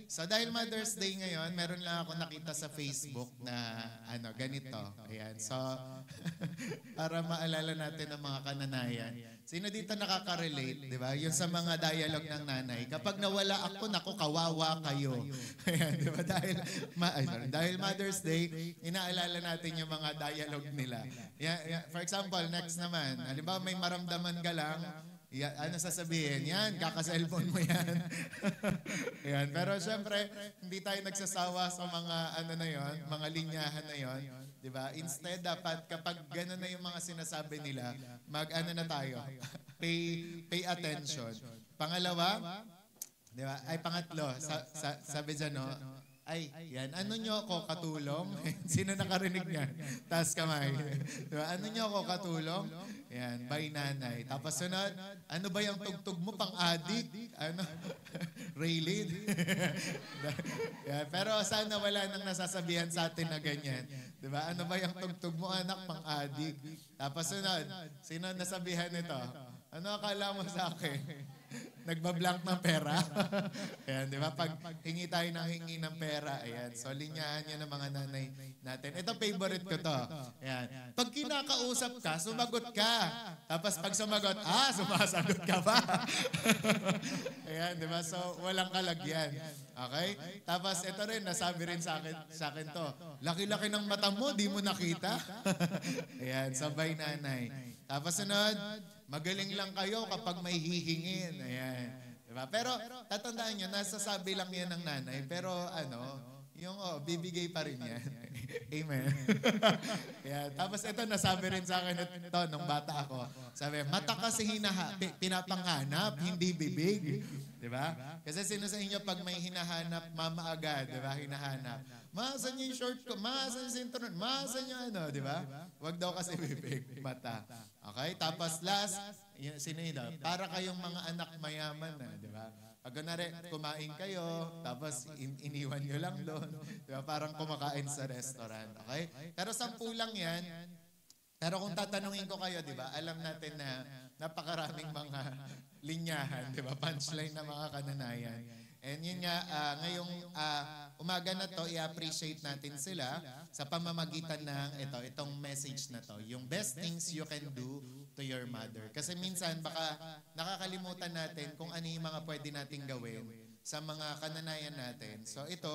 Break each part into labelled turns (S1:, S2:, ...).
S1: So dahil Mother's Day ngayon, meron lang ako nakita sa Facebook na ganito. Ayan. So para maalala natin ang mga kananayan. Sino dito nakaka-relate, di ba? Yung sa mga dialogue ng nanay. Kapag nawala ako, naku, kawawa kayo. Ayan, di ba? Dahil Mother's Day, inaalala natin yung mga dialogue nila. For example, next naman, halimbawa may maramdaman ka lang, ano sasabihin? Yan, kaka-cellphone mo yan. Yan. Pero syempre, hindi tayo nagsasawa sa mga mga linyahan na yon. Diba? Instead, dapat kapag gano'n na yung mga sinasabi nila, na tayo. Pay attention. Pangalawa, diba? Ay, pangatlo, sabi dyan, no? Ay, yan. Ano nyo ako katulong? Sino nakarinig niyan? Taas kamay. Diba? Ano nyo ako katulong? Yan, by nanay. Tapos sunod, ano ba yung tugtog mo pang-adik? Raylid? Yan, pero sana wala nang nasasabihan sa atin na ganyan. Diba? Ano ba yung tugtog mo anak pang-adik? Tapos sunod, sino nasabihan nito? Ano akala mo sa akin? Nagbablank ng pera. Ayan, di ba? Pag hingi tayo ng hingi ng pera, ayan. So, linyahan yan ng mga nanay natin. Ito, favorite ko to. Ayan. Pag kinakausap ka, sumagot ka. Tapos pag sumagot, sumasagot ka ba? Ayan, di ba? So, walang kalagyan. Okay? Tapos, ito rin, nasabi rin sa akin to. Laki-laki ng mata mo, di mo nakita? Ayan, sabay nanay. Tapos, sunod, magaling lang kayo kapag may hihingin. Ayan. Diba? Pero tatandaan nyo, nasasabi lang yan ng nanay. Pero bibigay pa rin yan. Amen. Ayan. Tapos ito, nasabi rin sa akin ito nung bata ako. Sabi, mata kasi pinapanghanap, hindi bibig. Diba? Kasi sino sa inyo pag may hinahanap, mama agad, diba? Hinahanap. Maasan yung short ko, maasan yung sinturon, maasan yung diba? Huwag daw kasi bibig, mata. Okay? Tapos last, sino yun daw? Para kayong mga anak mayaman na, di ba? Pag kumain kayo, tapos iniwan nyo lang doon. Di ba? Parang kumakain sa restaurant. Okay? Pero 10 lang yan. Pero kung tatanungin ko kayo, di ba? Alam natin na napakaraming mga linyahan, di ba? Punchline na mga kananayan. And yun nga, ngayong umaga na to, i-appreciate natin sila sa pamamagitan ng itong message na to. Yung best things you can do to your mother. Kasi minsan baka nakakalimutan natin kung ano yung mga pwede nating gawin sa mga kananayan natin. So ito,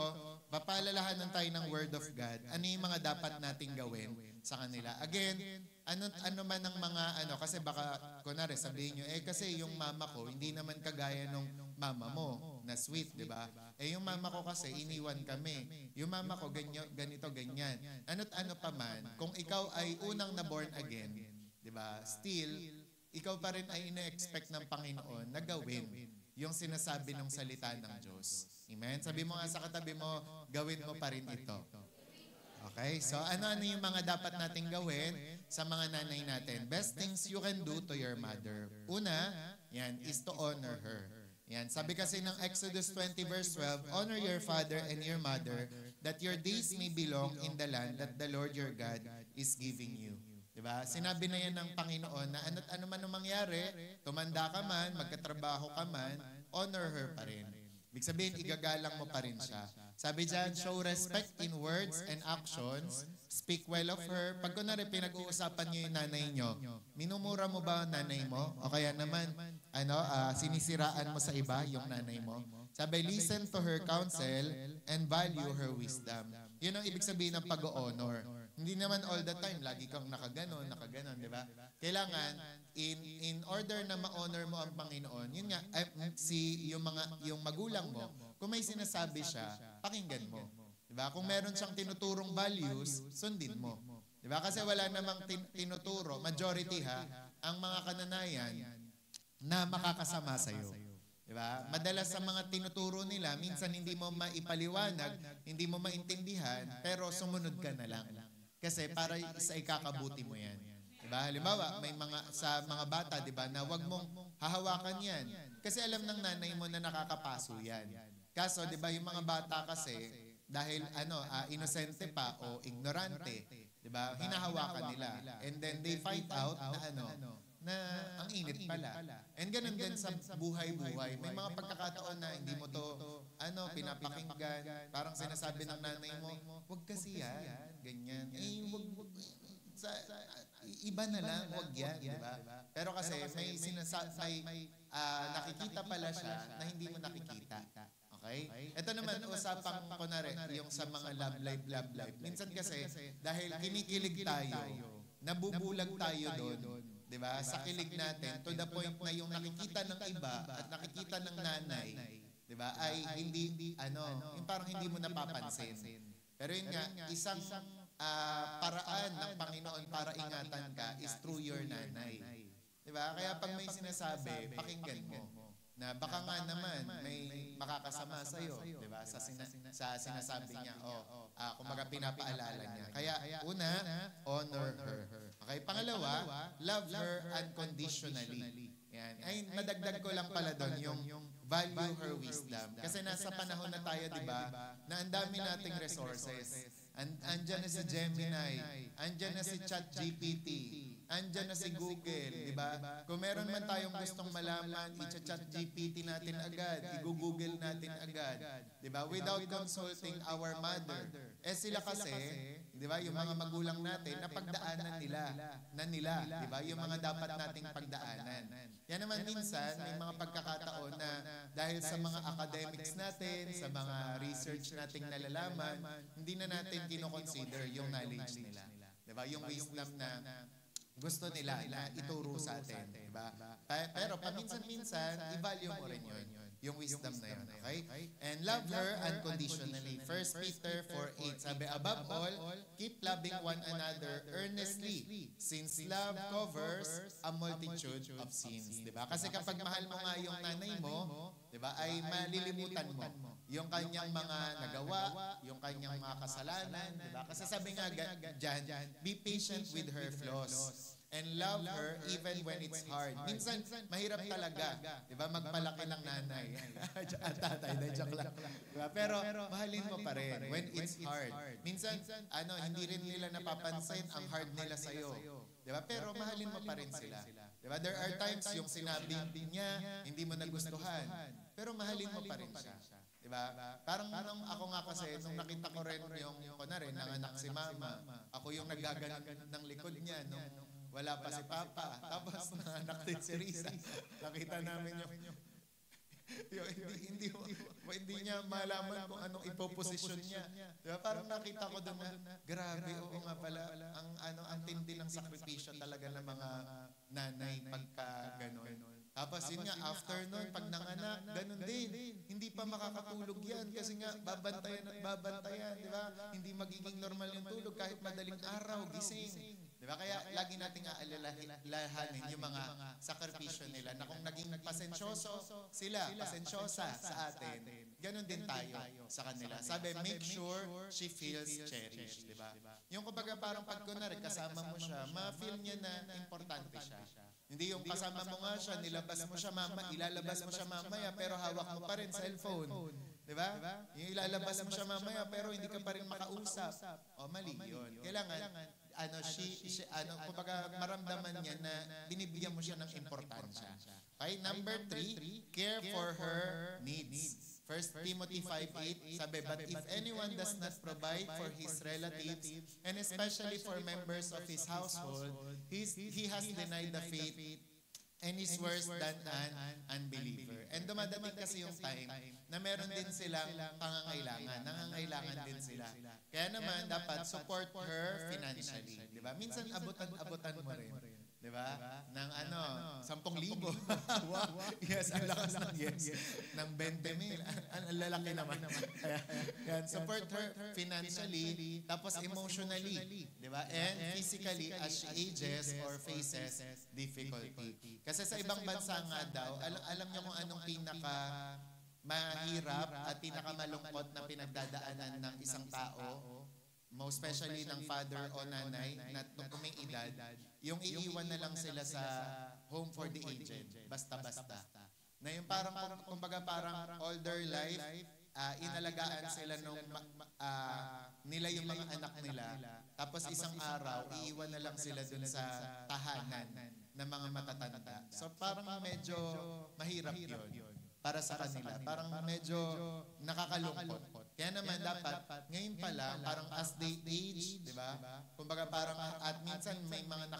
S1: papaalalahanan tayo ng Word of God. Ano yung mga dapat nating gawin sa kanila. Again, ano man ang mga kasi baka, kunwari, sabihin nyo, kasi yung mama ko, hindi naman kagaya nung mama mo, na sweet, di ba? Yung mama ko kasi, iniwan kami. Yung mama ko, ganito, ganyan. Ano't ano pa man, kung ikaw ay unang na-born again, di ba? Still, ikaw pa rin ay ina-expect ng Panginoon na gawin yung sinasabi ng salita ng Diyos. Amen? Sabi mo nga sa katabi mo, gawin mo pa rin ito. Okay? So, ano yung mga dapat nating gawin sa mga nanay natin? Best things you can do to your mother. Una, yan, is to honor her. Yan. Sabi kasi ng Exodus 20 verse 12, honor your father and your mother, that your days may belong in the land that the Lord your God is giving you. Diba? Sinabi na yan ng Panginoon na ano man ang mangyari, tumanda ka man, magkatrabaho ka man, honor her pa rin. Ibig sabihin, igagalang mo pa rin siya. Sabi dyan, show respect in words and actions, speak well of her. Pag kunwari, pinag-uusapan niyo yung nanay niyo, minumura mo ba ang nanay mo? O kaya naman, sinisiraan mo sa iba yung nanay mo? Sabi, listen to her counsel and value her wisdom. Yun ang ibig sabihin ng pag-honor. Hindi naman all the time, lagi kang nakaganon, di ba? Kailangan, in order na ma-honor mo ang Panginoon, yun nga, yung magulang mo, kung may sinasabi siya, pakinggan mo. Di ba? Kung meron siyang tinuturong values, sundin mo. Di ba? Kasi wala namang tinuturo, majority ang mga kananayan na makakasama sa'yo. Diba? Madalas sa mga tinuturo nila, minsan hindi mo maipaliwanag, hindi mo maintindihan, pero sumunod ka na lang. Kasi para sa ikakabuti mo yan. Diba? Halimbawa, may sa mga bata, diba, na wag mong hahawakan yan. Kasi alam ng nanay mo na nakakapaso yan. Kaso, diba, yung mga bata kasi, dahil inosente pa o ignorante, diba, hinahawakan nila. And then they find out na na ang init pala. And ganun din sa buhay-buhay. May mga pagkakataon na hindi mo to pinapakinggan. Parang sinasabi ng nanay mo, wag kasi yan, ganyan. Iba na lang, wag yan, di ba? Pero kasi may nakikita pala siya na hindi mo nakikita. Okay? Ito naman, usapang ko na rin, yung sa mga love life. Minsan kasi, dahil kinikilig tayo, nabubulag tayo doon, di ba? Sa kilig natin, to the point na yung nakikita ng iba at nakikita ng nanay, di ba, ay hindi, yung parang hindi mo napapansin. Pero yun nga, isang paraan ng Panginoon para ingatan ka is through your nanay. Di ba? Kaya pag may sinasabi, pakinggan mo. Na baka nga naman may makakasama sa iyo, 'di ba? Sa sinasabi niya, kumbaga pinapaalala niya. Kaya una, honor her. Okay, pangalawa, love her unconditionally. Yan. Ay madagdag ko lang pala doon yung value her wisdom. Kasi nasa panahon na tayo, 'di ba? Na ang dami nating resources. Andiyan na si Gemini, andiyan na si ChatGPT, andyan na si Google, di ba? Kung meron man tayong gustong malaman, i-chat GPT natin agad, i-google natin agad, di ba? Without consulting our mother. Sila kasi, di ba, yung mga magulang natin, napagdaanan nila, di ba? Yung mga dapat nating pagdaanan. Yan naman minsan, may mga pagkakataon na dahil sa mga academics natin, sa mga research nating nalalaman, hindi na natin kinoconsider yung knowledge nila. Di ba? Yung wisdom na gusto nila na ituro sa atin, di ba? Pero paminsan-minsan, i-value mo rin yung wisdom na yun, okay? And love her unconditionally. 1 Peter 4:8, sabi, above all, keep loving one another earnestly, since love covers a multitude of sins, di ba? Kasi kapag mahal mo nga yung nanay mo, di ba, ay malilimutan mo yung kanyang mga nagawa, yung kanyang mga kasalanan, di ba? Kasi sabi nga dyan, be patient with her flaws and love her even when it's hard. Minsan, mahirap talaga, di ba, magpalaki ng nanay at tatay, joke lang. Diba? Pero mahalin mo pa rin when it's hard. Minsan, hindi rin nila napapansin ang hard nila sa'yo. Di ba? Pero mahalin mo pa rin sila. Di ba? There are times yung sinabi niya, hindi mo nagustuhan, pero mahalin mo pa rin siya. Diba? Parang ako nga kasi, nung nakita ko rin yung nanganak si mama, ako yung nagaganon ng likod niya, nung wala pa si Papa. Tapos nanganak din si Risa. Nakita namin hindi niya malaman kung anong ipoposisyon niya. Diba? Parang nakita ko doon na, grabe, oo nga pala, ang tindi ng sakripisyo talaga ng mga nanay pagka gano'n. Tapos yun nga, after nun, pag nanganak, ganun din. Hindi pa makakatulog yan kasi nga, babantayan at babantayan, di ba? Hindi magiging normal yung tulog kahit madaling araw, gising. Di ba? Kaya lagi nating aalalahanin yung mga sakripisyo nila na kung naging pasensyoso sila, pasensyosa sa atin, ganun din tayo sa kanila. Sabi, make sure she feels cherished, di ba? Yung kumbaga parang pag kunwari kasama mo siya, ma-feel niya na importante siya. Hindi yung kasama mo nga siya, nilabas mo siya ilalabas mo siya mamaya, pero hawak mo pa rin cellphone. Diba? Yung ilalabas mo siya mamaya, pero hindi ka pa rin makausap. O, mali yun. Kailangan, kumbaga maramdaman niya na binibigyan mo siya ng importansya. Okay? Number 3, care for her needs. 1 Timothy 5:8, sabi, but if anyone does not provide for his relatives, and especially for members of his household, he has denied the faith and is worse than an unbeliever. And dumadating kasi yung time na meron din silang nangangailangan din sila. Kaya naman, dapat support her financially. Diba? Minsan, abutan mo rin. Diba? Ng 10,000. Wow. Yes, ang lakas ng yes. Ng 20,000. Ang lalaki naman. Yan, support her financially, tapos emotionally. Diba? And physically as she ages or faces difficulty. Kasi sa ibang bansa nga daw, alam niyo kung anong mahirap at pinakamalungkot na pinagdadaanan ng isang tao, most especially ng father o nanay na kung may edad, yung iiwan na lang sila sa home for the aged, basta-basta. Na yung parang, kumbaga parang all their life, inalagaan sila nung nila yung mga anak nila, tapos isang araw, iiwan na lang sila dun sa tahanan ng mga matatanda. So parang medyo mahirap yun para sa kanila. Parang medyo nakakalungkot. Kaya naman dapat, ngayon pa lang, parang as they age, di ba? Kumbaga parang, at minsan may mga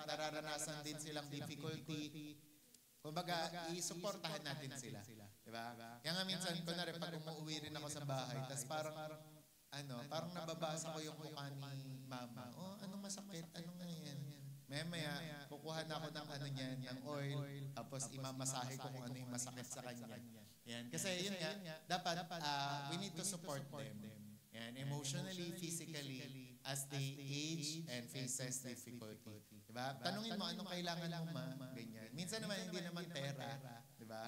S1: nararanasan din silang difficulty. Kumbaga, isuportahan natin sila. Di ba? Kaya nga minsan, kunwari, pag umuwi rin ako sa bahay, tas parang nababasa ko yung mukha ni mama. Oh, anong masakit? Anong nga yan? Maya, kukuha na ako ng niyan, ng oil, tapos imamasahe ko kung ano yung masakit sa kanya. Yan. Kasi yun nga, dapat we need to support them. Yan, emotionally, physically, as they age and faces difficulty. Diba? Tanungin mo, anong kailangan mo ganyan. Minsan naman, hindi naman pera. Diba?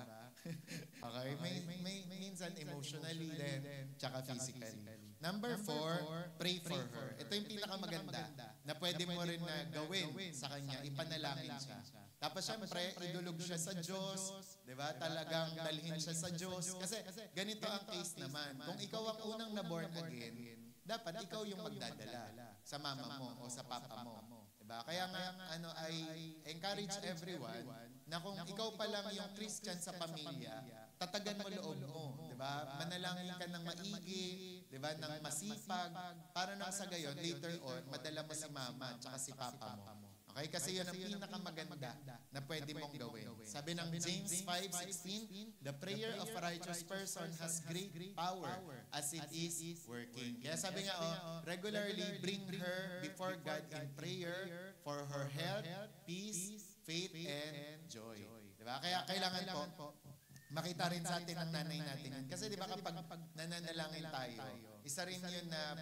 S1: Okay, may minsan emotionally din, tsaka physically. Number 4, pray for her. Ito yung pinakamaganda na pwede mo rin na gawin sa kanya, ipanalangin siya. Tapos syempre, idulog siya sa Diyos, di ba? Talagang dalhin siya sa Diyos. Kasi ganito ang case naman. Kung ikaw ang unang na-born again, dapat ikaw yung magdadala sa mama mo o sa papa mo. Diba? Kaya nga, I encourage everyone na kung ikaw pa lang yung Christian sa pamilya, tatagan mo loob mo. Diba? Manalangin ka ng maigi, diba? Ng masipag, para nang sa gayon, later on, madala mo si mama at si papa mo. Okay? Kasi yun ang pinakamaganda na pwede mong gawin. Sabi ng James 5:16, the prayer of a righteous person has great power as it is working. Kaya sabi nga, regularly bring her before God in prayer for her health, peace, faith, and joy. Diba? Kaya kailangan po, makita rin sa atin ang nanay natin. Kasi di ba kapag nananalangin tayo, isa rin yun na,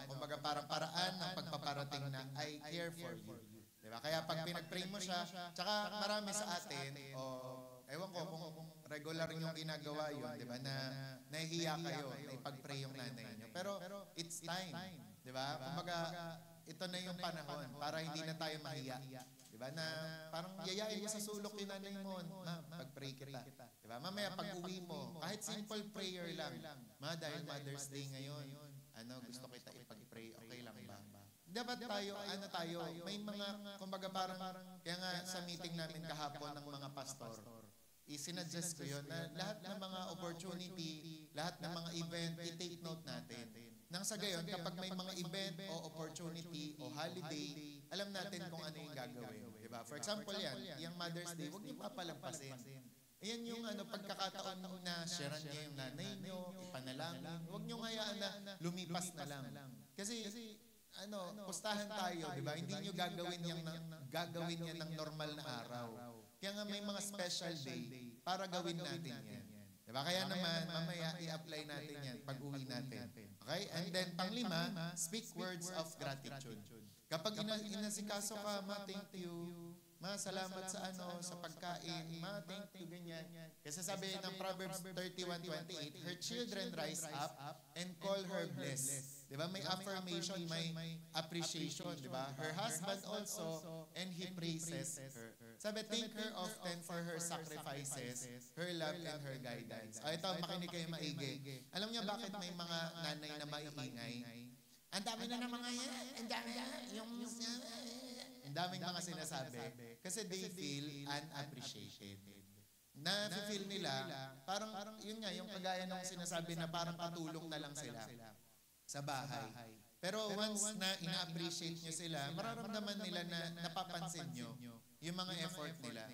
S1: kumbaga paraan ng pagpaparating na I care for you. Diba? Kaya pag pinag-pray mo siya, tsaka marami sa atin, ewan ko kung regular yung ginagawa yun, diba? Na nahihiya kayo na ipag-pray yung nanay nyo. Pero it's time. Diba? Kumbaga, ito na yung panahon para hindi na tayo mahiya. Diba? Na parang yayain mo sa sulok yung nanay mo, pag-pray kita. Diba? Mamaya pag-uwi mo, kahit simple prayer lang, dahil Mother's Day ngayon, gusto kita ipag-pray, okay lang ba? Dapat tayo, may mga, kumbaga parang, kaya nga sa meeting namin kahapon ng mga pastor, isinadjust ko yun na lahat ng mga opportunity, lahat ng mga event, i-take note natin. Nang sa gayon, kapag may mga event o opportunity o holiday, alam natin kung ano yung gagawin. Diba? For example yan, yung Mother's Day, huwag niyo papalampasin. Ayan yung pagkakataon na sharean niyo yung nanay niyo, ipanalangin. Huwag niyo hayaan na lumipas na lang. Kasi pustahan tayo, di ba? Hindi nyo gagawin yan ng normal na araw. Kaya nga may mga special day para gawin natin yan. Di ba? Kaya naman, mamaya i-apply natin yan pag uwi natin. Okay? And then, panglima, speak words of gratitude. Kapag inasikaso ka, thank you. Salamat sa pagkain. Thank you, ganyan. Kasi sabi ng Proverbs 31:28, her children rise up and call her blessed. Diba? May affirmation, may appreciation. Diba? Her husband also, and he praises her. Sabi, thank her often for her sacrifices, her love, and her guidance. Ito, makinig kayo maigi. Alam niyo bakit may mga nanay na maiingay? Ang dami na ng mga yan. Ang dami na. Ang daming mga sinasabi. Kasi they feel unappreciated. Na-feel nila, parang yun nga, yung kagaya ng sinasabi na parang patulong na lang sila sa bahay. Pero once na ina-appreciate nyo sila, mararamdaman nila na napapansin nyo yung mga effort nila.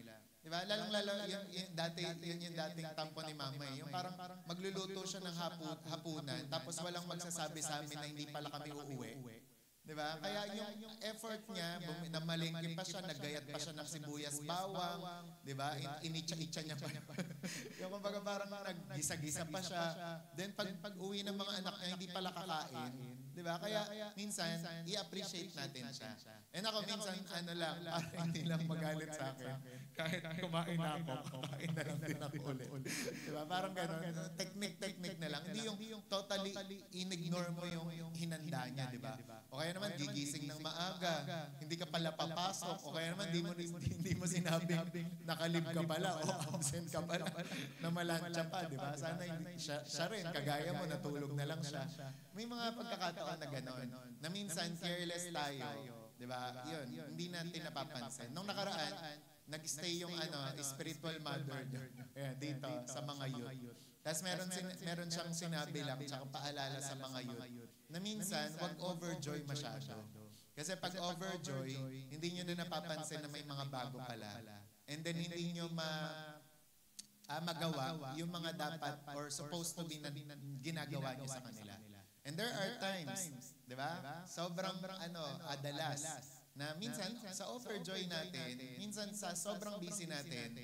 S1: Diba? Lalong-lalo, yung dating tampo ni mama. Yung parang magluluto siya ng hapunan, tapos walang magsasabi sa amin na hindi pala kami uuwi. Diba? Kaya yung effort niya, namalengke pa siya, naggayat pa siya ng sibuyas bawang, diba? Initsa-itsa niya pa. Yung kumbaga parang naggisa-gisa pa siya. Then pag uwi ng mga anak niya, hindi pala kakain. Diba? Kaya minsan, i-appreciate natin siya. And ako minsan, parang hindi lang magalit sa akin. Kahit kumain na ako, kakain na lang din ako ulit. Diba? Parang gano'n, technique na lang. Hindi yung totally in-ignore mo yung hinanda niya, diba? O kaya naman, gigising ng maaga, hindi ka pala papasok, o kaya naman, hindi mo sinabing nakalib ka pala, o absent ka pala, na malantsa pa, diba? Sana siya rin, kagaya mo, natulog na lang siya. May mga pagkakataon na gano'n, na minsan careless tayo, Di ba? Yun, hindi natin napapansin. Nung nakaraan, nag-stay yung spiritual mother dito sa mga youth. Tapos meron siyang sinabi lang, tsaka paalala sa mga youth, na minsan, wag overjoy masyado. Kasi pag overjoy, hindi nyo na napapansin na may mga bago pala. And then hindi nyo magawa yung mga dapat or supposed to be na ginagawa nyo sa kanila. And there are times, di ba? Sobrang adalas na minsan sa overjoy natin, minsan sa sobrang busy natin,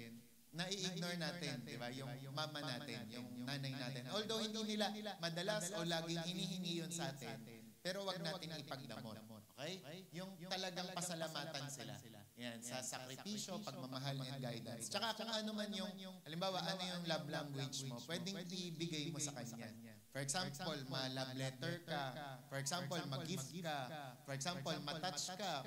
S1: nai-ignore natin, di ba? Yung mama natin, yung nanay natin. Although hindi nila madalas o laging hinihingi yun sa atin, pero wag natin ipagdamot. Okay? Yung talagang pasalamatan sila. Yan, sa sakripisyo, pagmamahal and guidance. Tsaka kung ano man yung, halimbawa, ano yung love language mo, pwedeng ibigay mo sa kanya. For example, ma-love letter ka. For example, mag-gift ka. For example, ma-touch ka,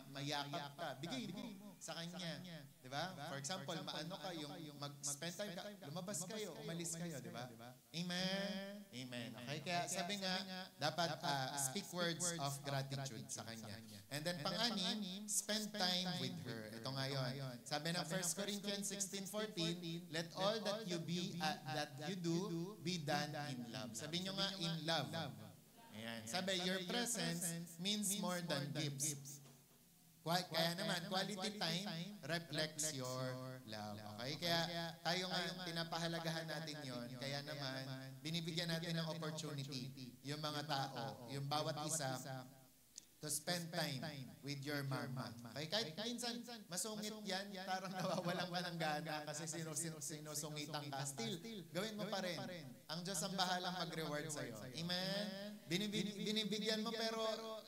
S1: mayakap ka. Bigay mo sa kanya. Diba? For example, maano ka, yung mag-spend time ka, lumabas kayo, umalis kayo, diba? Amen? Amen. Okay? Kaya sabi nga, dapat speak words of gratitude sa kanya. And then pang-anim, spend time with her. Ito nga yun. Sabi ng 1 Corinthians 16:14, let all that you do be done in love. Sabi nyo nga, in love. Ayan. Sabi, your presence means more than gifts. Kaya naman, quality time reflects your love. Okay? Kaya tayo ngayon, pinapahalagahan natin yon. Kaya naman, binibigyan natin ng opportunity yung mga tao, yung bawat isa, to spend time with your mama. Okay? Kahit minsan, masungit yan, parang nawawalan ka ng gana kasi sinusungitan ka. Still, gawin mo pa rin. Ang Diyos ang bahalang mag-reward sa'yo. Amen? Binibigyan mo pero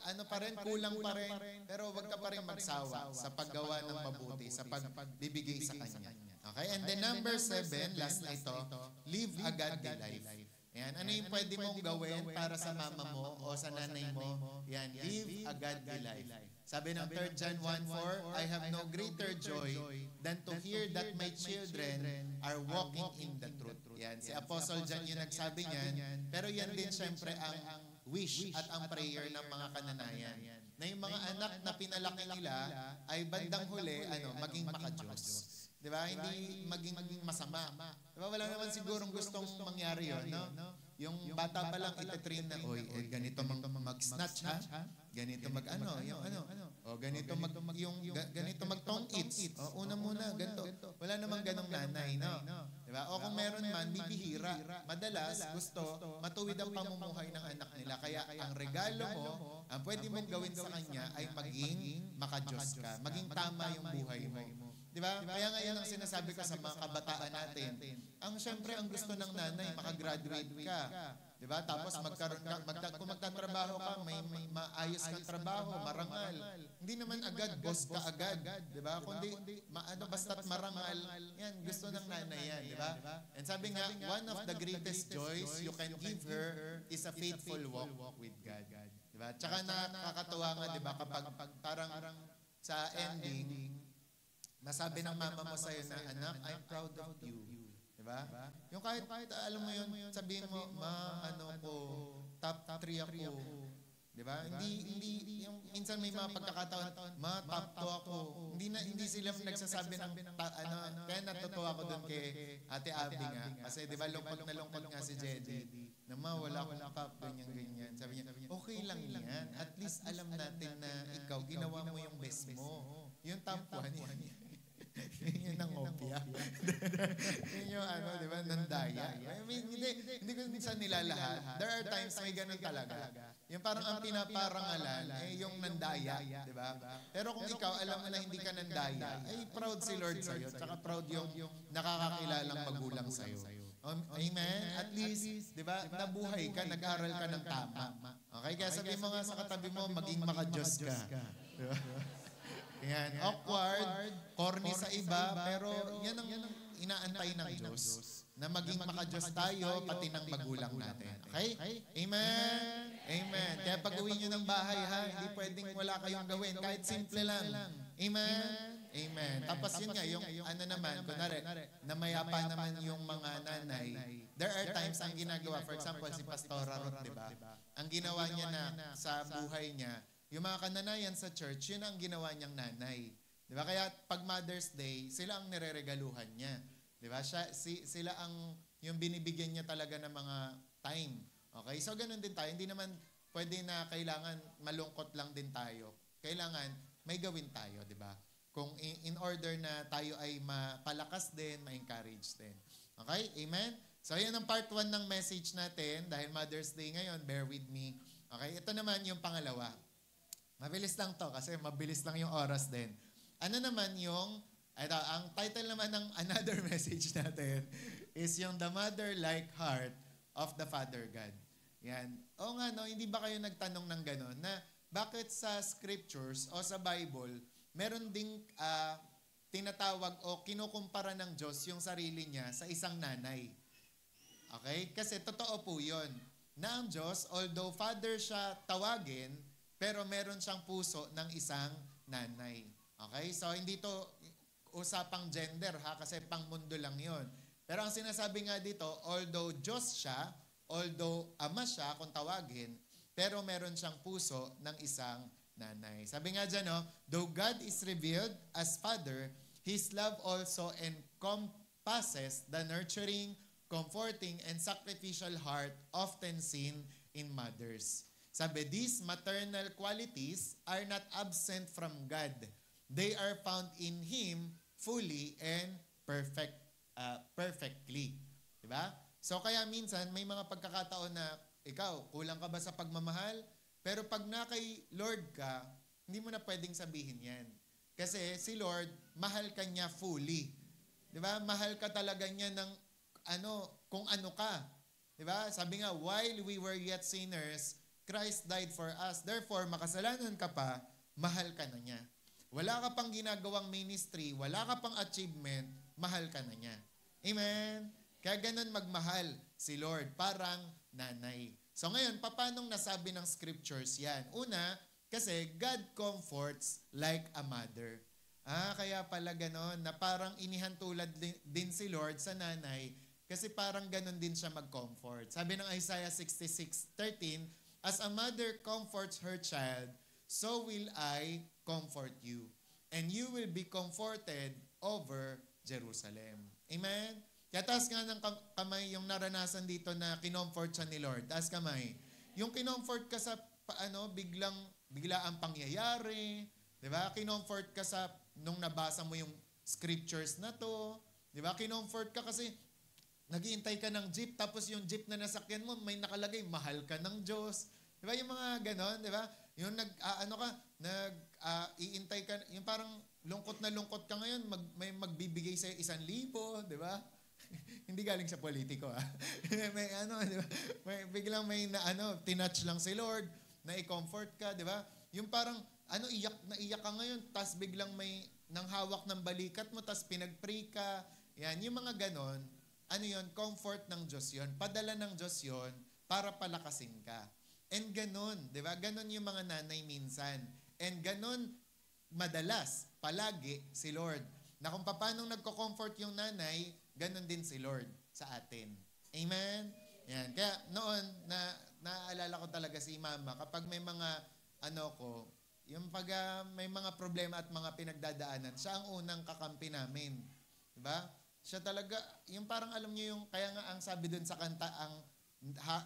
S1: ano pa rin, kulang pa rin. Pero wag ka pa rin magsawa sa paggawa ng mabuti, sa pagbibigay sa Kanya. Okay? And then number 7, last na ito, live a godly life. Yan. Ano yung pwede mong gawin para sa mama mo o sa nanay mo? Yan. Live a godly life. Sabi ng 3 John 1:4, I have no greater joy than to hear that my children are walking in the truth. Yan. Si Apostle John yung nagsabi niyan. Pero yan din syempre ang wish at ang prayer ng mga kananayan. Na yung mga anak na pinalaki nila ay bandang huli, maging maka-Diyos. Diba? Hindi maging masama. Diba? Wala naman sigurong gustong mangyari yun, no? Yung bata pa lang itatrain na, oy, ganito mag-snatch, ha? Ganito ganito mag-tongue eats. Una muna, ganito. Wala namang ganong nanay, no? Diba? O kung meron man, bibihira. Madalas, gusto, matuwid ang pamumuhay ng anak nila. Kaya ang regalo mo, ang pwede mong gawin sa kanya ay maging maka-Diyos ka. Maging tama yung buhay mo. Diba? Kaya ngayon ang sinasabi ko sa mga kabataan natin, syempre ang gusto ng nanay, makagraduate ka. Diba? Tapos kung magtatrabaho ka, may maayos kang trabaho, marangal. Hindi naman agad, boss ka agad. Diba? Kundi, basta't marangal, yan, gusto ng nanay yan. Diba? And sabi nga, one of the greatest joys you can give her is a faithful walk with God. Diba? Tsaka nakakatuwa nga, diba? Kapag parang sa ending, nasabi ng mama mo sa'yo na, anak, I'm proud of you. Diba? Yung kahit alam mo yun, sabihin mo, top 3 ako. Diba? Hindi, yung minsan may mga pagkakataon, top 2 ako. Hindi sila nagsasabi ng, kaya natutuwa ko dun kay Ate Abby nga. Kasi diba, lungkot na lungkot nga si Jeddy. Wala akong top, ganyan. Sabi niya, okay lang yan. At least alam natin na ikaw, ginawa mo yung best mo. Yung top 1, yun ang opya. Yun yung di ba, nandaya. I mean, hindi ko minsan nilalahat. There are times may ganun talaga. Yung parang ang pinaparangalan, yung nandaya, di ba? Pero kung ikaw, alam mo na hindi ka nandaya, ay proud si Lord sa'yo, tsaka proud yung nakakakilalang magulang sa'yo. Amen? At least, di ba, nabuhay ka, nag-aral ka ng tama. Okay? Kaya sabi mo nga sa katabi mo, maging maka-Diyos ka. Di ba? Yan, awkward, corny sa iba, pero yan ang inaantay ng Diyos. Na maging maka-Diyos tayo, pati ng magulang natin. Okay? Amen? Amen. Kaya pag uwi nyo ng bahay, hindi pwedeng wala kayong gawin. Kahit simple lang. Amen? Amen. Tapos yun nga, yung naman, kunwari, namayapa naman yung mga nanay. There are times ang ginagawa, for example, si Pastora Ruth, di ba? Ang ginawa niya na sa buhay niya, yung mga kananayan sa church, yun ang ginawa niyang nanay. Di ba? Kaya pag Mother's Day, sila ang nireregaluhan niya. Di ba? Sila ang yung binibigyan niya talaga ng mga time. Okay? So, ganun din tayo. Hindi naman pwede na kailangan malungkot lang din tayo. Kailangan may gawin tayo, di ba? Kung in order na tayo ay mapalakas din, ma-encourage din. Okay? Amen? So, yan ang part 1 ng message natin. Dahil Mother's Day ngayon, bear with me. Okay? Ito naman yung pangalawa. Mabilis lang to kasi mabilis lang yung oras din. Ano naman ang title naman ng another message natin is yung The Mother-like Heart of the Father God. Yan. O nga, no, hindi ba kayo nagtanong ng gano'n na bakit sa scriptures o sa Bible, meron ding tinatawag o kinukumpara ng Diyos yung sarili niya sa isang nanay. Okay? Kasi totoo po yun. Na ang Diyos, although Father siya tawagin, pero meron siyang puso ng isang nanay. Okay? So, hindi to usapang gender ha, kasi pang mundo lang yon. Pero ang sinasabi nga dito, although Diyos siya, although Ama siya kung tawagin, pero meron siyang puso ng isang nanay. Sabi nga dyan, though God is revealed as Father, His love also encompasses the nurturing, comforting, and sacrificial heart often seen in mothers. Sabi, these maternal qualities are not absent from God. They are found in Him fully and perfectly. Diba? So kaya minsan may mga pagkakataon na ikaw, kulang ka ba sa pagmamahal? Pero pag na kay Lord ka, hindi mo na pwedeng sabihin yan. Kasi si Lord, mahal ka niya fully. Diba? Mahal ka talaga niya ng kung ano ka. Diba? Sabi nga, while we were yet sinners, Christ died for us. Therefore, makasalanan ka pa, mahal ka na niya. Wala ka pang ginagawang ministry, wala ka pang achievement, mahal ka na niya. Amen? Kaya ganun magmahal si Lord, parang nanay. So ngayon, paanong nasabi ng scriptures yan? Una, kasi God comforts like a mother. Kaya pala ganon, na parang inihantulad din si Lord sa nanay, kasi parang ganon din siya mag-comfort. Sabi ng Isaiah 66:13, as a mother comforts her child, so will I comfort you. And you will be comforted over Jerusalem. Amen? Kaya taas nga ng kamay yung naranasan dito na kinomfort siya ni Lord. Taas kamay. Yung kinomfort ka sa bigla ang pangyayari. Di ba? Kinomfort ka sa nung nabasa mo yung scriptures na to. Di ba? Kinomfort ka kasi naghihintay ka ng jeep, tapos yung jeep na nasakyan mo, may nakalagay, mahal ka ng Diyos. Di ba? Yung mga ganon, di ba? Yung iintay ka, yung parang lungkot na lungkot ka ngayon, may magbibigay sa 1,000, di ba? Hindi galing sa politiko, may di ba? Biglang may tinouch lang si Lord, na i-comfort ka, di ba? Yung parang, iyak ka ngayon, tas biglang may nanghawak ng balikat mo, tas pinag-pray ka. Yan, yung mga ganon, comfort ng Diyos yun. Padala ng Diyos yun para palakasin ka. And ganon, di ba? Ganon yung mga nanay minsan. And ganon, madalas, palagi, si Lord. Na kung paano nagko-comfort yung nanay, ganon din si Lord sa atin. Amen? Yan. Kaya noon, naaalala ko talaga si Mama, kapag may mga, yung pag may mga problema at mga pinagdadaanan, siya ang unang kakampi namin. Di ba? Siya talaga, yung parang alam niyo yung, kaya nga ang sabi dun sa kanta, ang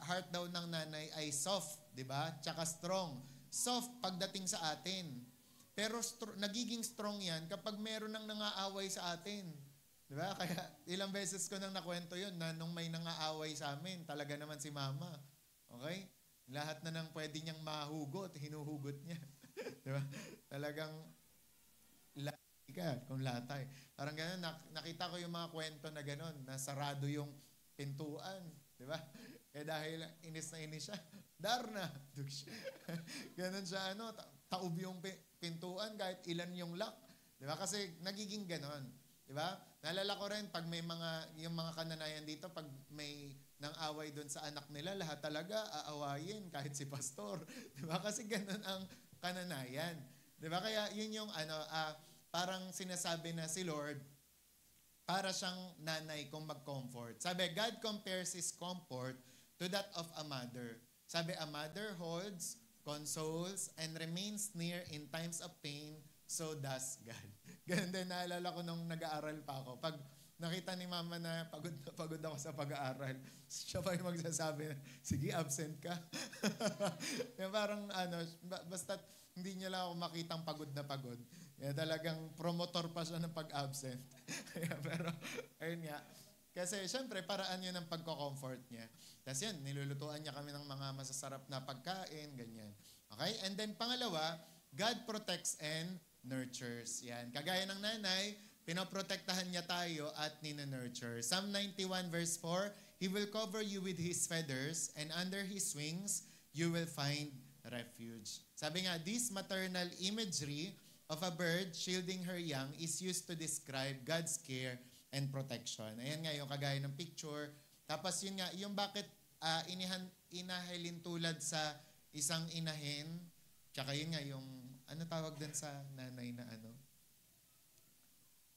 S1: heart daw ng nanay ay soft, di ba? Tsaka strong. Soft pagdating sa atin. Pero nagiging strong yan kapag meron nang nangaaway sa atin. Di ba? Kaya ilang beses ko nang nakwento yun na nung may nangaaway sa amin, talaga naman si Mama. Okay? Lahat na nang pwede niyang mahugot, hinuhugot niya. Di ba? Talagang kung latay. Parang gano'n, nakita ko yung mga kwento na gano'n, na sarado yung pintuan. Di ba? Eh dahil inis na inis siya, Darna. Ganon siya, taob yung pintuan kahit ilan yung lock. Di ba? Kasi nagiging ganon. Di ba? Naalala ko rin, pag may yung mga kananayan dito, pag may nang away doon sa anak nila, lahat talaga aawayin, kahit si pastor. Di ba? Kasi ganon ang kananayan. Di ba? Kaya yun yung, parang sinasabi na si Lord, para siyang nanay kung mag-comfort. Sabi, God compares His comfort to that of a mother. Sabi, a mother holds, consoles, and remains near in times of pain, so does God. Ganun din, naalala ko nung nag-aaral pa ako. Pag nakita ni mama na pagod ako sa pag-aaral, siya pa yung magsasabi, sige, absent ka. Yung parang basta hindi niya lang ako makitang pagod na pagod. Kaya talagang promotor pa siya ng pag-absent. Pero, ayun nga. Kasi, syempre, paraan yun ng pagko-comfort niya. Tapos yan, nilulutuan niya kami ng mga masasarap na pagkain, ganyan. Okay? And then, pangalawa, God protects and nurtures. Yan. Kagaya ng nanay, pinoprotektahan niya tayo at nina-nurture. Psalm 91 verse 4, He will cover you with His feathers, and under His wings, you will find refuge. Sabi nga, this maternal imagery of a bird shielding her young is used to describe God's care and protection. Ayan nga yung kagaya ng picture. Tapos yun nga, yung bakit inahalin tulad sa isang inahin, tsaka yun nga yung, ano tawag din sa nanay na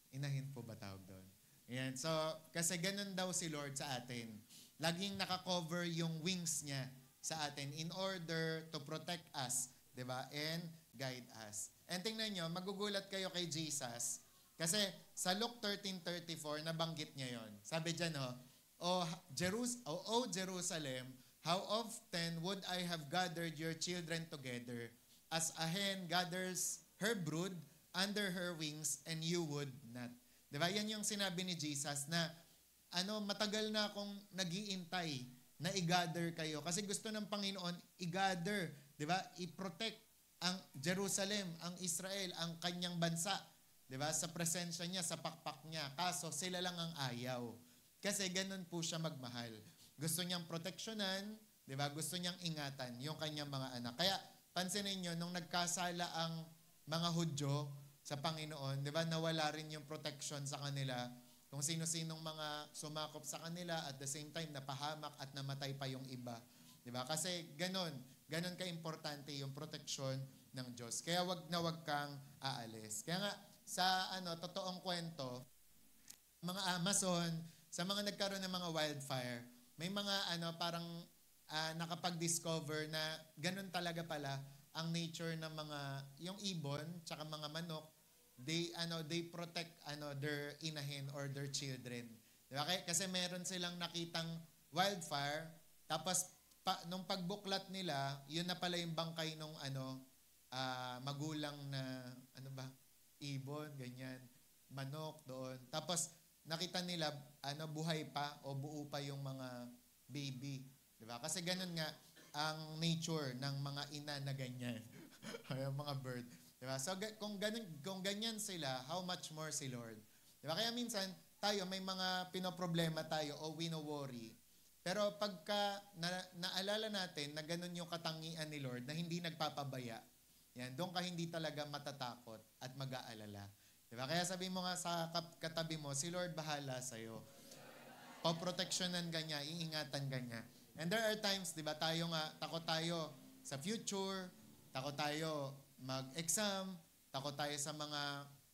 S1: Inahin po ba tawag doon? Ayan. So, kasi ganun daw si Lord sa atin. Laging nakakover yung wings niya sa atin in order to protect us, di ba? And guide us. And tingnan nyo, magugulat kayo kay Jesus kasi sa Luke 13:34, nabanggit niya yon. Sabi dyan, O Jerusalem, how often would I have gathered your children together as a hen gathers her brood under her wings, and you would not. Diba? Yan yung sinabi ni Jesus na matagal na akong nag-iintay na i-gather kayo. Kasi gusto ng Panginoon i-gather, diba? I-protect ang Jerusalem, ang Israel, ang kanyang bansa. Diba? Sa presensya niya, sa pakpak niya. Kaso sila lang ang ayaw. Kasi ganun po siya magmahal. Gusto niyang proteksyonan, diba? Gusto niyang ingatan yung kanyang mga anak. Kaya pansinin niyo, nung nagkasala ang mga Hudyo sa Panginoon, di ba, nawala rin yung protection sa kanila. Kung sino-sinong mga sumakop sa kanila, at the same time, napahamak at namatay pa yung iba. Di ba? Kasi ganon ka-importante yung protection ng Diyos. Kaya wag na wag kang aalis. Kaya nga, sa totoong kwento, mga Amazon, sa mga nagkaroon ng mga wildfire, may mga parang nakapag-discover na ganon talaga pala ang nature ng mga, yung ibon, tsaka mga manok, they protect their inahin or their children. Diba? Kasi meron silang nakitang wildfire, tapos nung pagbuklat nila, yun na pala yung bangkay nung magulang na, ibon, ganyan, manok doon. Tapos nakita nila, buhay pa o buo pa yung mga baby. Diba? Kasi ganun nga, ang nature ng mga ina na ganyan. Yung mga bird. Diba? So, kung ganyan sila, how much more si Lord? Diba? Kaya minsan, tayo, may mga pinoproblema tayo o wino-worry. Pero pagka naalala natin na ganun yung katangian ni Lord, na hindi nagpapabaya, yan, doon ka hindi talaga matatakot at mag-aalala. Diba? Kaya sabi mo nga sa katabi mo, si Lord bahala sa'yo. Paproteksyonan ka niya, iingatan ka niya. And there are times, di ba, takot tayo sa future, takot tayo mag-exam, takot tayo sa mga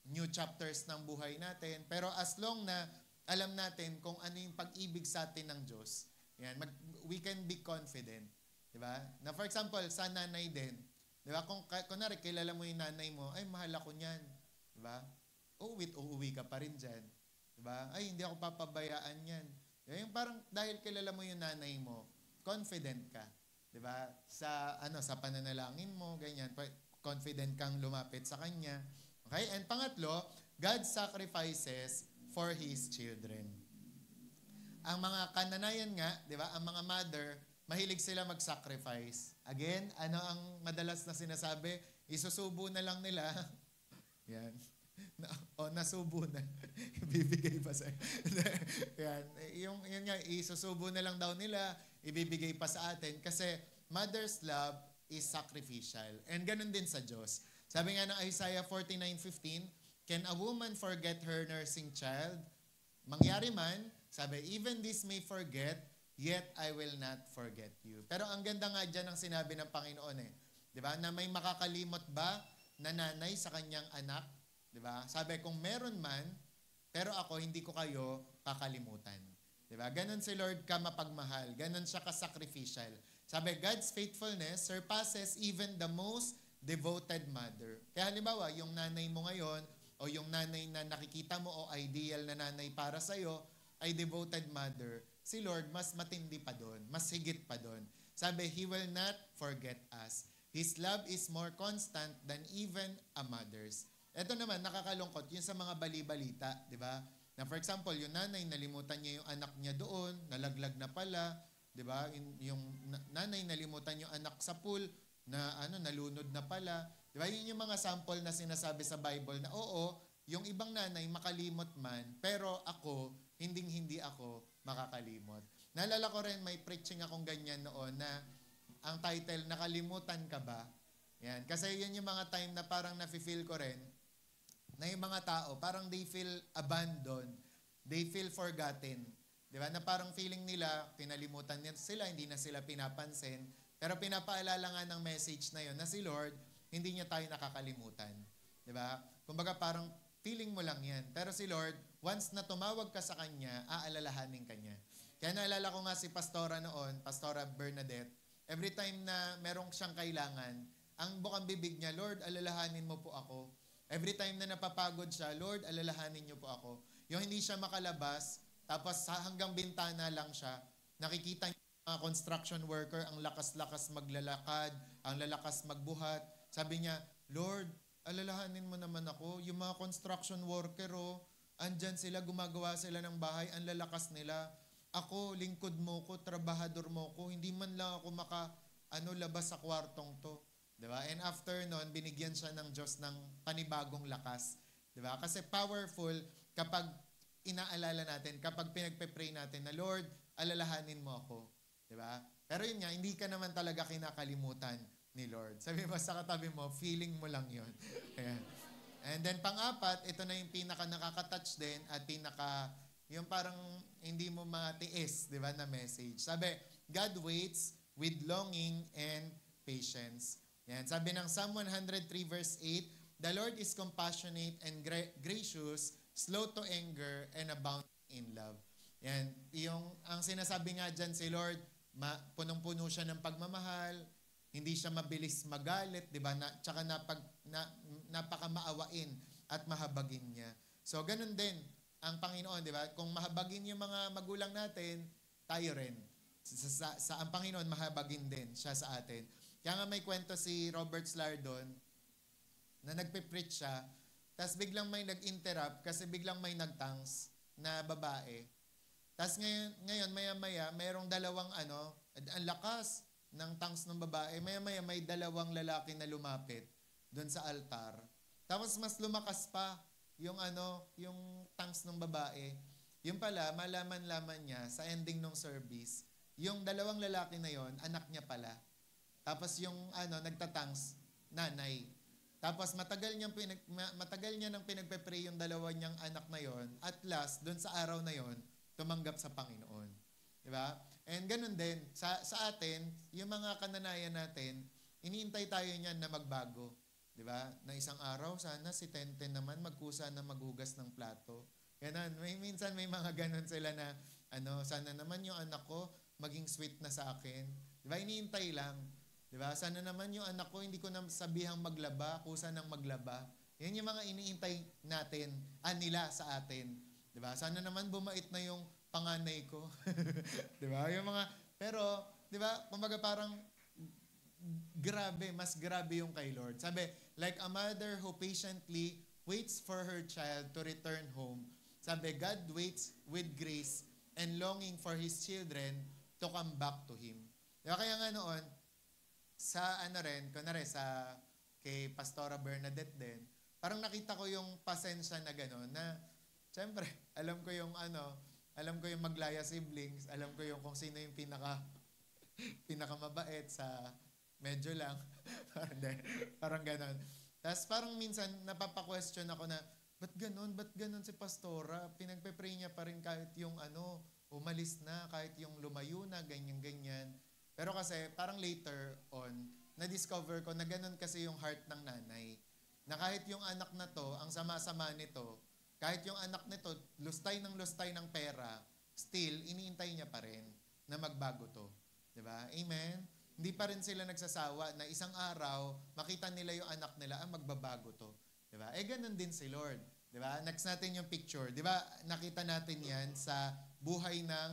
S1: new chapters ng buhay natin. Pero as long na alam natin kung ano yung pag-ibig sa atin ng Diyos, yan, we can be confident. Di ba? Na for example, sa nanay din, di ba, kung kunwari, kilala mo yung nanay mo, ay, mahal ako niyan. Di ba? Uuwi ka pa rin dyan. Di ba? Ay, hindi ako papabayaan yan. Yung parang dahil kilala mo yung nanay mo, confident ka, 'di ba? Sa pananalangin mo, ganyan, confident kang lumapit sa kanya. Okay? And pangatlo, God sacrifices for His children. Ang mga kananayan nga, 'di ba? Ang mga mother, mahilig sila mag-sacrifice. Again, ang madalas na sinasabi? Isusubo na lang nila. Yan. Nasubo na. Ibibigay pa sa yan. Yun nga, isusubo na lang daw nila, ibibigay pa sa atin kasi mother's love is sacrificial. And ganun din sa Diyos. Sabi nga ng Isaiah 49:15, can a woman forget her nursing child? Mangyari man, sabi, even this may forget, yet I will not forget you. Pero ang ganda nga dyan ang sinabi ng Panginoon Diba? Na may makakalimot ba na nanay sa kanyang anak? Diba? Sabi, kung meron man, pero ako hindi ko kayo kakalimutan. Diba? Ganon si Lord ka mapagmahal. Ganon siya ka-sacrificial. Sabi, God's faithfulness surpasses even the most devoted mother. Kaya halimbawa, yung nanay mo ngayon, o yung nanay na nakikita mo, o ideal na nanay para sa'yo, ay devoted mother. Si Lord, mas matindi pa doon, mas higit pa doon. Sabi, He will not forget us. His love is more constant than even a mother's. Ito naman, nakakalungkot, yun sa mga bali-balita, di ba? Na for example, yung nanay, nalimutan niya yung anak niya doon, nalaglag na pala, di ba? Yung nanay, nalimutan yung anak sa pool, na nalunod na pala. Di ba? Yun yung mga sample na sinasabi sa Bible na oo, yung ibang nanay makalimot man, pero ako, hindi ako makakalimot. Naalala ko rin, may preaching akong ganyan noon na ang title, Nakalimutan Ka Ba? Yan. Kasi yun yung mga time na parang nafe-feel ko rin na yung mga tao, parang they feel abandoned, they feel forgotten. Di ba? Na parang feeling nila, kinalimutan nila sila, hindi na sila pinapansin. Pero pinapaalala nga ng message na yun na si Lord, hindi niya tayo nakakalimutan. Di ba? Kumbaga parang feeling mo lang yan. Pero si Lord, once na tumawag ka sa Kanya, aalalahanin ka niya. Kaya naalala ko nga si Pastora noon, Pastora Bernadette, every time na merong siyang kailangan, ang bukang bibig niya, Lord, alalahanin mo po ako. Every time na napapagod siya, Lord, alalahanin niyo po ako. Yung hindi siya makalabas, tapos hanggang bintana lang siya, nakikita niya mga construction worker, ang lakas-lakas maglalakad, ang lalakas magbuhat. Sabi niya, Lord, alalahanin mo naman ako. Yung mga construction worker, andyan sila, gumagawa sila ng bahay, ang lalakas nila. Ako, lingkod mo ko, trabahador mo ko, hindi man lang ako labas sa kwartong to. Diba? And after nun, binigyan siya ng Diyos ng panibagong lakas. Diba? Kasi powerful kapag inaalala natin, kapag pinagpe-pray natin na, Lord, alalahanin mo ako. Diba? Pero yun nga, hindi ka naman talaga kinakalimutan ni Lord. Sabi mo sa katabi mo, feeling mo lang yun. And then pang-apat, ito na yung pinaka nakaka-touch din at yung parang hindi mo matiis, di ba, na message. Sabi, God waits with longing and patience. Yan. Sabi ng Psalm 103 verse 8, the Lord is compassionate and gracious, slow to anger, and abounding in love. Yan. Ang sinasabi nga dyan si Lord, punong-puno siya ng pagmamahal, hindi siya mabilis magalit, di ba? Tsaka napakamaawain at mahabagin niya. So, ganun din ang Panginoon, di ba? Kung mahabagin yung mga magulang natin, tayo rin. Ang Panginoon, mahabagin din siya sa atin. Kaya nga may kwento si Robert Slardon na nagpe-preach siya, tapos biglang may nag-interrupt kasi biglang may nagtangs na babae. Tapos ngayon maya-maya, mayroong dalawang ang lakas ng tangs ng babae, maya-maya may dalawang lalaki na lumapit doon sa altar. Tapos mas lumakas pa yung tangs ng babae. Yung pala, malaman-laman niya sa ending ng service, yung dalawang lalaki na yon, anak niya pala. Tapos yung nagtatangs, nanay. Tapos matagal niya nang pinagpe-pray yung dalawa niyang anak na yon. At last, doon sa araw na yon, tumanggap sa Panginoon. Di ba? And ganun din, sa atin, yung mga kananayan natin, iniintay tayo niyan na magbago. Di ba? Na isang araw, sana si Tenten naman magkusa na maghugas ng plato. Ganun. Minsan may mga ganun sila na, sana naman yung anak ko maging sweet na sa akin. Di ba? Iniintay lang. Diba? Sana naman yung anak ko, hindi ko na sabihang maglaba, kusa nang maglaba. Yan yung mga iniintay natin, nila sa atin. Diba? Sana naman bumait na yung panganay ko. Diba? Yung mga, pero, diba, kumbaga parang, mas grabe yung kay Lord. Sabi, like a mother who patiently waits for her child to return home. Sabi, God waits with grace and longing for His children to come back to Him. Diba? Kaya nga noon, sa kay Pastora Bernadette din, parang nakita ko yung pasensya na gano'n, na siyempre, alam ko yung maglaya siblings, alam ko yung kung sino yung pinakamabait sa medyo lang, parang gano'n. Tapos parang minsan napapa-question ako na, ba't ganon si Pastora? Pinagpe-pray niya pa rin kahit yung umalis na, kahit yung lumayo na, ganyan-ganyan. Pero kasi parang later on, na-discover ko na ganun kasi yung heart ng nanay. Na kahit yung anak na to, ang sama-sama nito, kahit yung anak nito, lustay ng pera, still, iniintay niya pa rin na magbago to. Diba? Amen? hindi pa rin sila nagsasawa na isang araw, makita nila yung anak nila, magbabago to. Diba? Ganun din si Lord. Diba? Next natin yung picture. Diba? Nakita natin yan sa buhay ng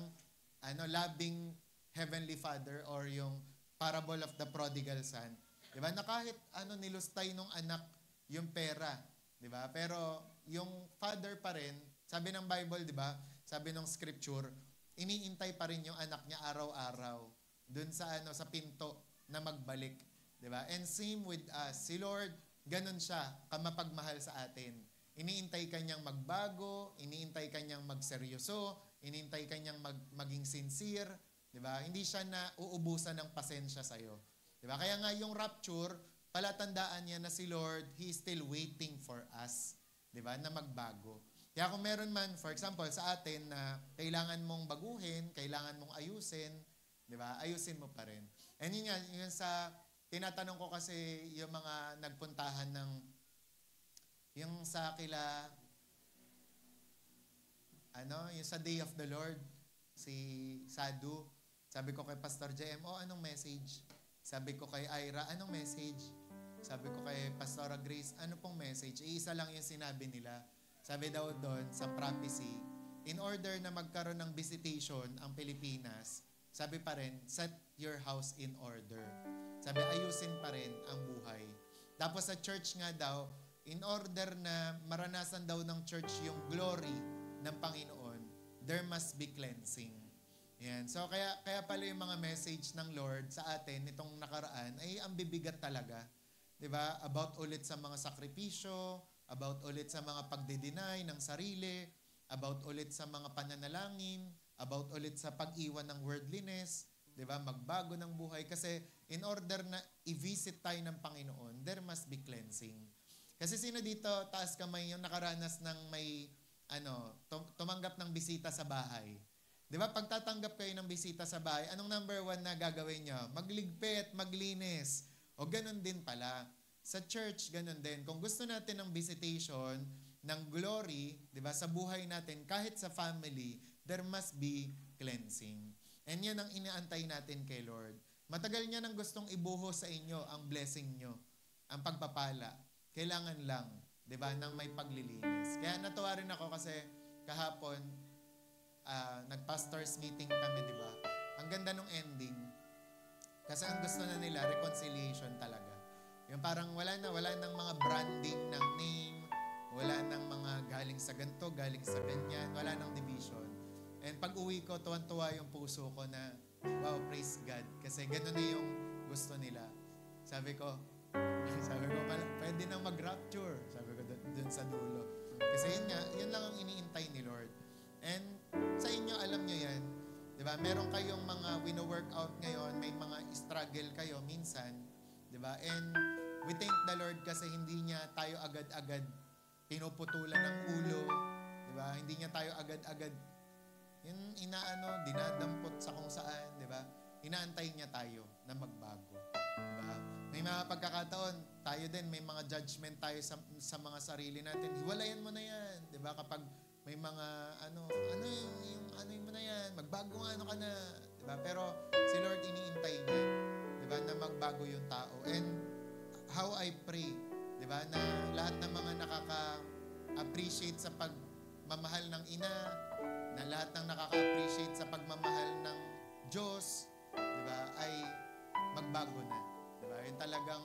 S1: loving Heavenly Father or yung parable of the prodigal son. Diba? Na kahit nilustay nung anak yung pera. Diba? Pero yung father pa rin, sabi ng Bible, diba? Sabi ng scripture, iniintay pa rin yung anak niya araw-araw dun sa sa pinto na magbalik, 'di ba? And same with us. Si Lord, ganun siya, kamapagmahal sa atin. Iniintay kanyang magbago, iniintay kanyang magseryoso, iniintay kanyang maging sincere, 'di ba? Hindi siya na uubusan ng pasensya sa iyo. 'Di ba? Kaya nga yung rapture, palatandaan niya na si Lord, He is still waiting for us, 'di ba? Na magbago. Kaya kung meron man, for example, sa atin na kailangan mong baguhin, kailangan mong ayusin, di ba? Ayusin mo pa rin. And yun sa, tinatanong ko kasi yung mga nagpuntahan ng, yung sa yung sa Day of the Lord, si Sadu, sabi ko kay Pastor JM, anong message? Sabi ko kay Ira, anong message? Sabi ko kay Pastora Grace, ano pong message? Isa lang yung sinabi nila. Sabi daw doon sa prophecy, in order na magkaroon ng visitation ang Pilipinas, sabi pa rin, set your house in order. Sabi, ayusin pa rin ang buhay. Tapos sa church nga daw, in order na maranasan daw ng church yung glory ng Panginoon, there must be cleansing. Yan. So kaya pala yung mga message ng Lord sa atin nitong nakaraan ay ang bibigat talaga. 'Di ba? About ulit sa mga sakripisyo, about ulit sa mga pagde-deny ng sarili, about ulit sa mga pananalangin, about ulit sa pag-iwan ng worldliness, 'di ba? Magbago ng buhay kasi in order na i-visit tayo ng Panginoon, there must be cleansing. Kasi sino dito taas kamay yung nakaranas ng may tumanggap ng bisita sa bahay? 'Di ba? Pag tatanggap kayo ng bisita sa bahay, anong number 1 na gagawin niyo? Magligpit, maglinis. O ganun din pala. Sa church, ganun din. Kung gusto natin ng visitation, ng glory, di ba, sa buhay natin, kahit sa family, there must be cleansing. And yan ang inaantay natin kay Lord. Matagal niya nang gustong ibuhos sa inyo ang blessing nyo, ang pagpapala. Kailangan lang, di ba, ng may paglilinis. Kaya natuwa rin ako kasi kahapon, nag-pastors meeting kami, di ba? Ang ganda nung ending. Kasi ang gusto na nila, reconciliation talaga. Yung parang wala nang mga branding ng name, wala nang mga galing sa ganito, galing sa ganyan, wala nang division. And pag uwi ko, tuwan-tuwa yung puso ko na, wow, praise God. Kasi gano'n na yung gusto nila. Sabi ko pala, pwede nang mag-rapture. Sabi ko dun sa dulo. Kasi yun lang ang iniintay ni Lord. And sa inyo, alam nyo yan, di ba? Meron kayong mga wino-workout ngayon, may mga struggle kayo minsan, di ba? And we thank the Lord kasi hindi niya tayo agad-agad pinuputulan ng ulo, di ba? Hindi niya tayo agad-agad dinadampot sa kung saan, di ba? Inaantay niya tayo na magbago, di ba? May mga pagkakataon, tayo din, may mga judgment tayo sa mga sarili natin. Hiwalayan mo na yan, di ba? Kapag may mga yung mo na yan, magbago ka na, di ba? Pero si Lord iniintay niya, di ba, na magbago yung tao. And how I pray, di ba, na lahat ng mga nakaka-appreciate sa pagmamahal ng ina, na lahat ng nakaka-appreciate sa pagmamahal ng Diyos, di ba, ay magbago na. Di ba? Yung talagang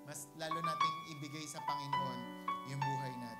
S1: mas lalo nating ibigay sa Panginoon yung buhay natin.